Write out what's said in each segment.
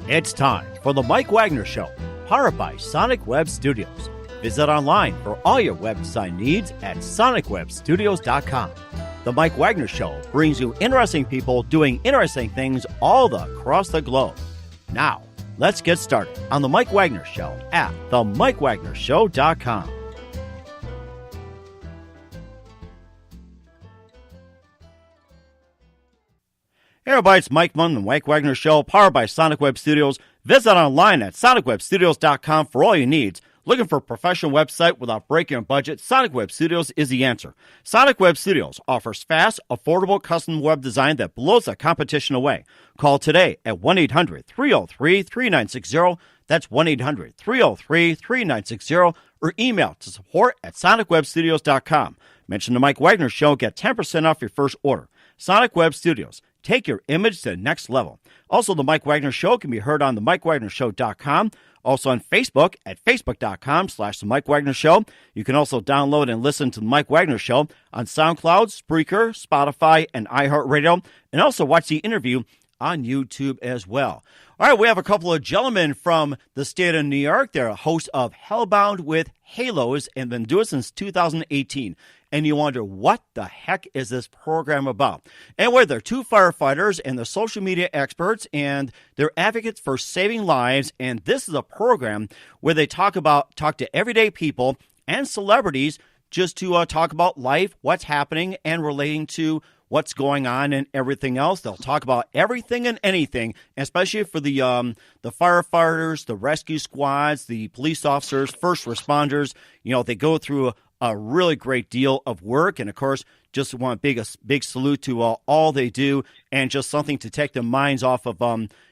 It's time for the Mike Wagner Show, powered by Sonic Web Studios. Visit online for all your website needs at sonicwebstudios.com. The Mike Wagner Show brings you interesting people doing interesting things all across the globe. Now, let's get started on the Mike Wagner Show at themikewagnershow.com. Hey everybody, it's Mike Munn, the Mike Wagner Show, powered by Sonic Web Studios. Visit online at sonicwebstudios.com for all your needs. Looking for a professional website without breaking your budget? Sonic Web Studios is the answer. Sonic Web Studios offers fast, affordable custom web design that blows the competition away. Call today at 1-800-303-3960. That's 1-800-303-3960. Or email to support@sonicwebstudios.com. Mention the Mike Wagner Show, get 10% off your first order. Sonic Web Studios. Take your image to the next level. Also, the Mike Wagner Show can be heard on themikewagnershow.com. Also on Facebook at facebook.com/The Mike Wagner Show. You can also download and listen to The Mike Wagner Show on SoundCloud, Spreaker, Spotify, and iHeartRadio. And also watch the interview on YouTube as well. All right, we have a couple of gentlemen from the state of New York. They're a host of Hellbound with Halos and been doing it since 2018. And you wonder, what the heck is this program about? Anyway, they're two firefighters and they're social media experts and they're advocates for saving lives. And this is a program where they talk to everyday people and celebrities just to talk about life, what's happening, and relating to what's going on and everything else. They'll talk about everything and anything, especially for the firefighters, the rescue squads, the police officers, first responders. You know, they go through a really great deal of work. And, of course, just want a big salute to all they do and just something to take their minds off of,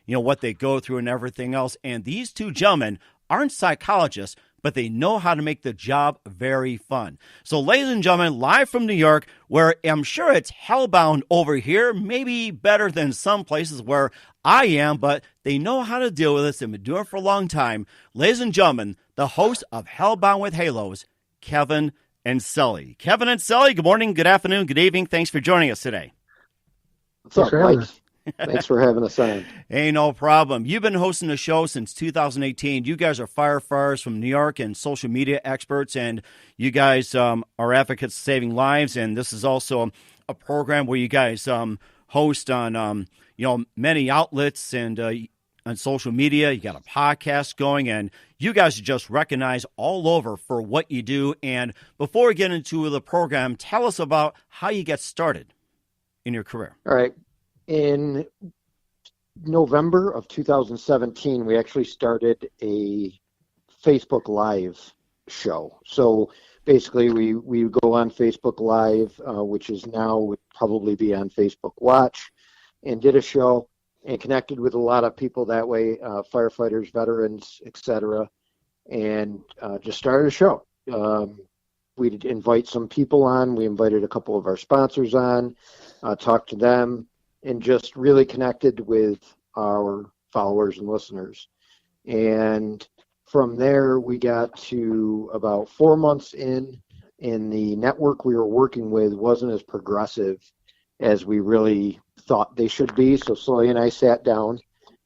what they go through and everything else. And these two gentlemen aren't psychologists, but they know how to make the job very fun. So, ladies and gentlemen, live from New York, where I'm sure it's hellbound over here, maybe better than some places where I am, but they know how to deal with this. They've been doing it for a long time. Ladies and gentlemen, the host of Hellbound with Halos, Kevin and Sully. Kevin and Sully, good morning, good afternoon, good evening. Thanks for joining us today. What's up, Mike? Thanks for having us on. Hey, no problem. You've been hosting the show since 2018. You guys are firefighters from New York and social media experts, and you guys are advocates saving lives. And this is also a program where you guys host on many outlets and on social media. You got a podcast going, and you guys are just recognized all over for what you do. And before we get into the program, tell us about how you get started in your career. All right. In November of 2017, we actually started a Facebook Live show. So basically, we go on Facebook Live, which is now would probably be on Facebook Watch, and did a show and connected with a lot of people that way, firefighters, veterans, etc., and just started a show. We'd invite some people on. We invited a couple of our sponsors on, talked to them, and just really connected with our followers and listeners. And from there, we got to about 4 months in, and the network we were working with wasn't as progressive as we really thought they should be. So Sully and I sat down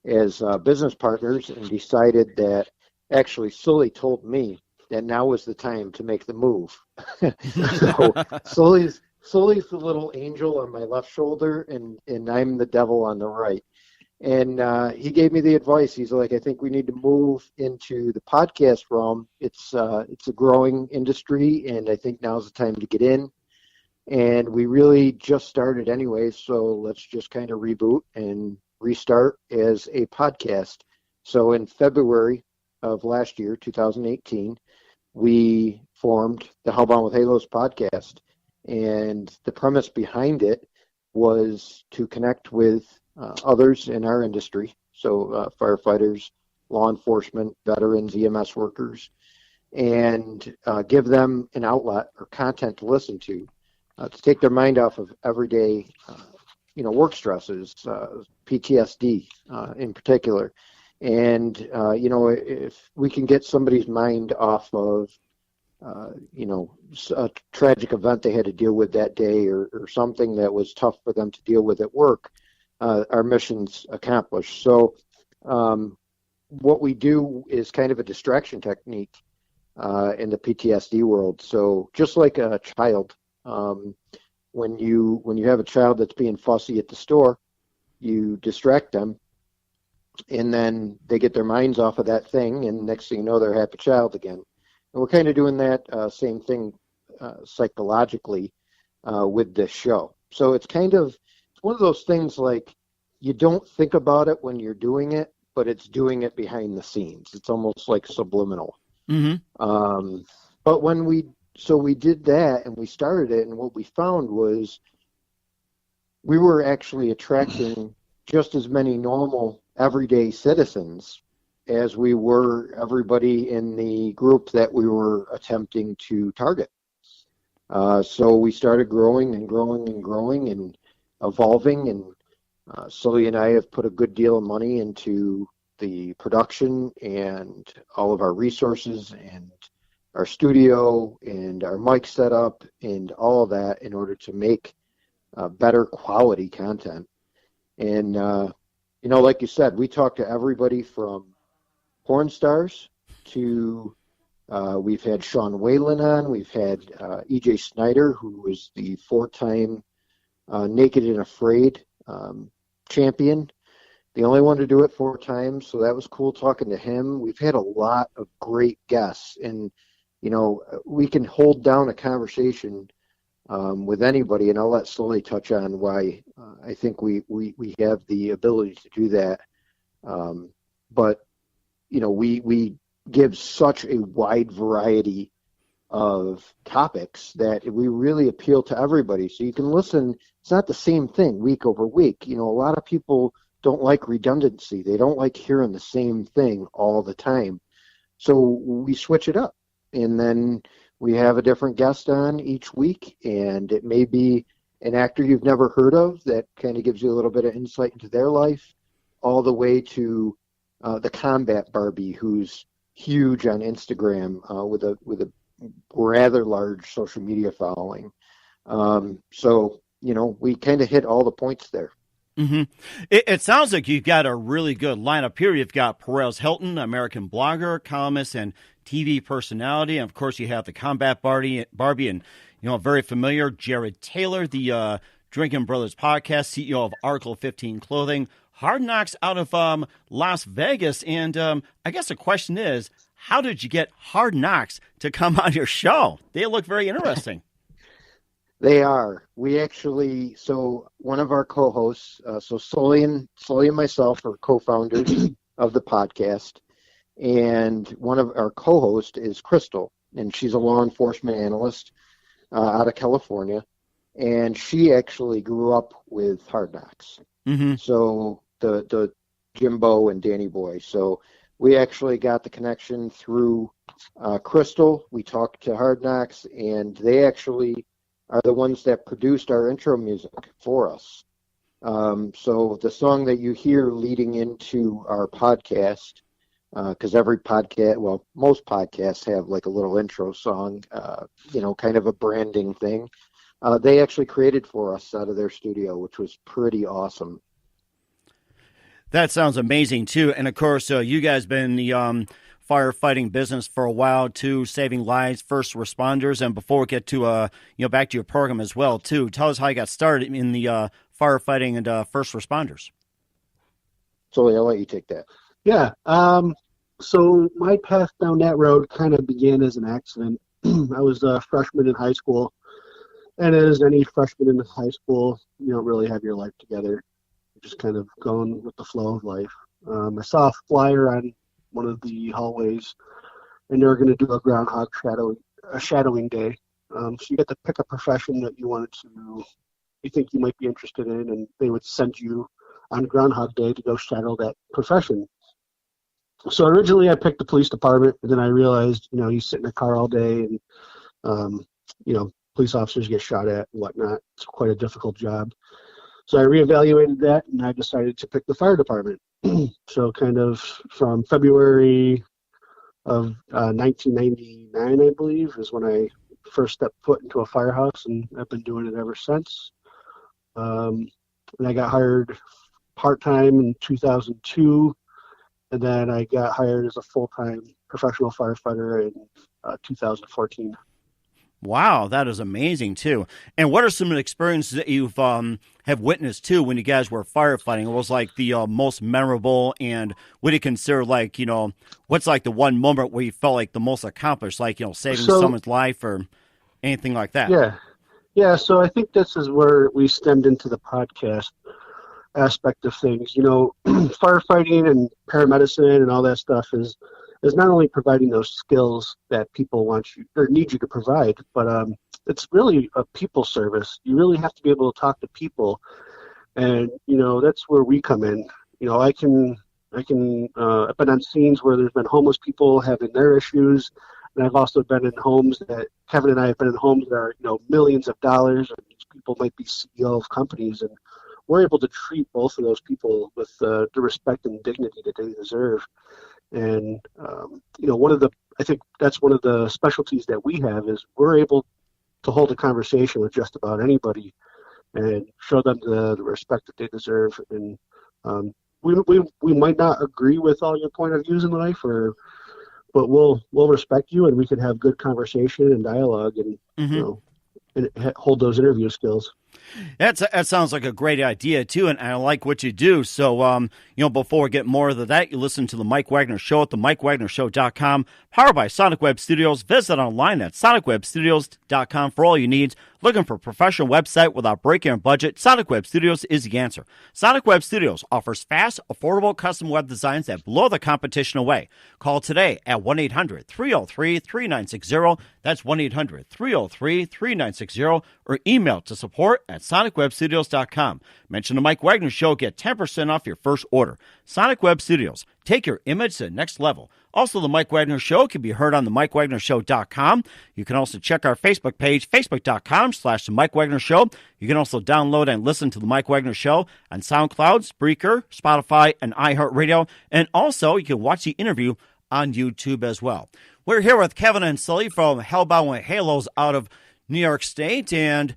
as business partners and decided that, actually Sully told me that now was the time to make the move. So Sully's the little angel on my left shoulder, and I'm the devil on the right. And he gave me the advice. He's like, I think we need to move into the podcast realm. It's a growing industry, and I think now's the time to get in. And we really just started anyway, so let's just kind of reboot and restart as a podcast. So in February of last year, 2018, we formed the Hellbound with Halos podcast. And the premise behind it was to connect with others in our industry, so firefighters, law enforcement, veterans, EMS workers, and give them an outlet or content to listen to take their mind off of everyday, work stresses, PTSD in particular. And, if we can get somebody's mind off of a tragic event they had to deal with that day or something that was tough for them to deal with at work, our mission's accomplished. So What we do is kind of a distraction technique in the PTSD world. So just like a child, when you have a child that's being fussy at the store, you distract them, and then they get their minds off of that thing, and next thing you know, they're a happy child again. And we're kind of doing that same thing psychologically with this show. So it's one of those things like you don't think about it when you're doing it, but it's doing it behind the scenes. It's almost like subliminal. Mm-hmm. But we did that and we started it, and what we found was we were actually attracting just as many normal everyday citizens as we were everybody in the group that we were attempting to target. So we started growing and growing and growing and evolving, and Sully and I have put a good deal of money into the production and all of our resources and our studio and our mic setup and all of that in order to make better quality content. And, like you said, we talk to everybody from porn stars to we've had Sean Whalen on. We've had E.J. Snyder, who was the 4-time Naked and Afraid champion, the only one to do it 4 times. So that was cool talking to him. We've had a lot of great guests, and we can hold down a conversation with anybody, and I'll let Sully touch on why I think we have the ability to do that. But we give such a wide variety of topics that we really appeal to everybody. So you can listen. It's not the same thing week over week. A lot of people don't like redundancy. They don't like hearing the same thing all the time. So we switch it up, and then we have a different guest on each week, and it may be an actor you've never heard of that kind of gives you a little bit of insight into their life, all the way to the Combat Barbie, who's huge on Instagram with a rather large social media following. So we kind of hit all the points there. Mm-hmm. It sounds like you've got a really good lineup here. You've got Perez Hilton, American blogger, columnist, and TV personality. And, of course, you have the Combat Barbie and, very familiar Jared Taylor, the Drinking Brothers podcast, CEO of Article 15 Clothing, Hard Knocks out of Las Vegas. And I guess the question is, how did you get Hard Knocks to come on your show? They look very interesting. They are. We actually, so one of our co-hosts, so Sully and myself are co-founders of the podcast, and one of our co-hosts is Crystal, and she's a law enforcement analyst out of California, and she actually grew up with Hard Knocks. Mm-hmm. So the Jimbo and Danny Boy. So we actually got the connection through Crystal. We talked to Hard Knocks, and they actually are the ones that produced our intro music for us. So the song that you hear leading into our podcast, because every podcast, well, most podcasts have like a little intro song, kind of a branding thing. They actually created for us out of their studio, which was pretty awesome. That sounds amazing, too. And, of course, you guys been in the firefighting business for a while, too, saving lives, first responders. And before we get to, back to your program as well, too, tell us how you got started in the firefighting and first responders. Sully, I'll let you take that. Yeah. So my path down that road kind of began as an accident. I was a freshman in high school. And as any freshman in high school, you don't really have your life together. You're just kind of going with the flow of life. I saw a flyer on one of the hallways, and they were going to do a groundhog shadowing day. So you get to pick a profession that you think you might be interested in, and they would send you on Groundhog Day to go shadow that profession. So originally I picked the police department, and then I realized, you sit in a car all day, and, police officers get shot at and whatnot. It's quite a difficult job. So I reevaluated that, and I decided to pick the fire department. So kind of from February of 1999, I believe, is when I first stepped foot into a firehouse, and I've been doing it ever since. And I got hired part-time in 2002, And then I got hired as a full-time professional firefighter in 2014. Wow, that is amazing too. And what are some of the experiences that you've have witnessed too when you guys were firefighting? What was like the most memorable, and what do you consider like, what's like the one moment where you felt like the most accomplished, like, saving someone's life or anything like that? Yeah. So I think this is where we stemmed into the podcast aspect of things. Firefighting and paramedicine and all that stuff is not only providing those skills that people want you or need you to provide, but it's really a people service. You really have to be able to talk to people, and that's where we come in. I've been on scenes where there's been homeless people having their issues, and I've also been in homes that Kevin and I have been in homes that are millions of dollars, and these people might be CEO of companies, and we're able to treat both of those people with the respect and dignity that they deserve. And I think that's one of the specialties that we have is we're able to hold a conversation with just about anybody and show them the respect that they deserve. And we might not agree with all your point of views in life, but we'll respect you, and we can have good conversation and dialogue, and and hold those interview skills. That sounds like a great idea, too, and I like what you do. So, before we get more of that, you listen to The Mike Wagner Show at themikewagnershow.com, powered by Sonic Web Studios. Visit online at sonicwebstudios.com for all your needs. Looking for a professional website without breaking your budget? Sonic Web Studios is the answer. Sonic Web Studios offers fast, affordable custom web designs that blow the competition away. Call today at 1-800-303-3960. That's 1-800-303-3960, or email to support@sonicwebstudios.com. Mention the Mike Wagner Show, get 10% off your first order. Sonic Web Studios, take your image to the next level. Also, the Mike Wagner Show can be heard on the MikeWagnerShow.com. You can also check our Facebook page, facebook.com/the Mike Wagner Show. You can also download and listen to the Mike Wagner Show on SoundCloud, Spreaker, Spotify, and iHeartRadio. And also, you can watch the interview on YouTube as well. We're here with Kevin and Sully from Hellbound with Halos out of New York State, and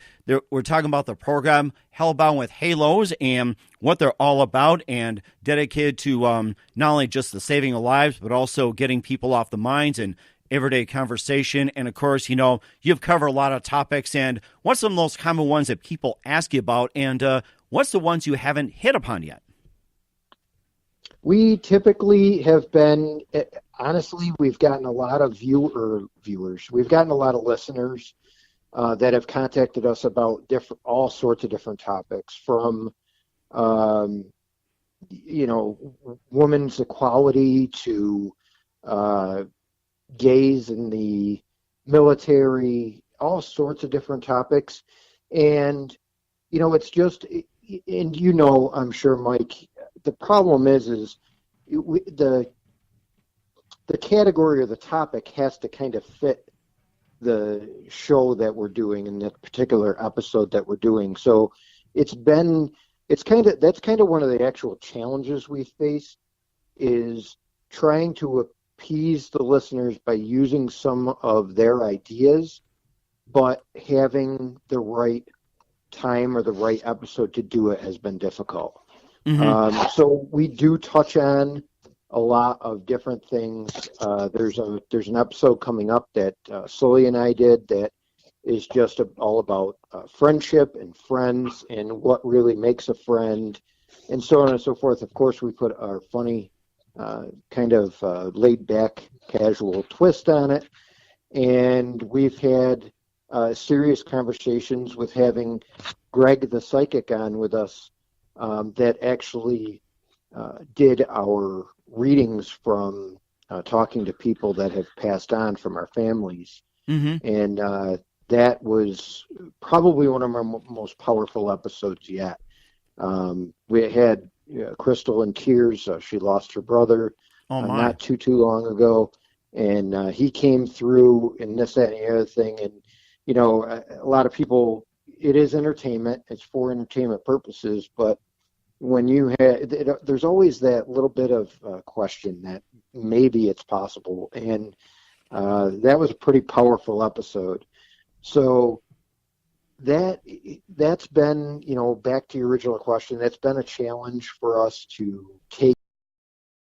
we're talking about the program Hellbound with Halos and what they're all about, and dedicated to not only just the saving of lives, but also getting people off the mines and everyday conversation. And of course, you've covered a lot of topics, and what's some of those common ones that people ask you about, and what's the ones you haven't hit upon yet? We typically have been, honestly, we've gotten a lot of viewers. We've gotten a lot of listeners that have contacted us about all sorts of different topics, from women's equality to gays in the military, all sorts of different topics. And it's just, and I'm sure, Mike, the problem is the category or the topic has to kind of fit the show that we're doing in that particular episode that we're doing. So that's kind of one of the actual challenges we face, is trying to appease the listeners by using some of their ideas, but having the right time or the right episode to do it has been difficult. Mm-hmm. So we do touch on a lot of different things. There's an episode coming up that Sully and I did that is just all about friendship and friends and what really makes a friend, and so on and so forth. Of course, we put our funny kind of laid-back, casual twist on it, and we've had serious conversations with having Greg the Psychic on with us that actually did our readings from talking to people that have passed on from our families. Mm-hmm. And that was probably one of our most powerful episodes yet. We had Crystal in tears. She lost her brother not too long ago, and he came through in this, that, and the other thing. And a lot of people, it is entertainment. It's for entertainment purposes, but when you there's always that little bit of question that maybe it's possible, and that was a pretty powerful episode. So that's been, back to your original question, that's been a challenge for us to take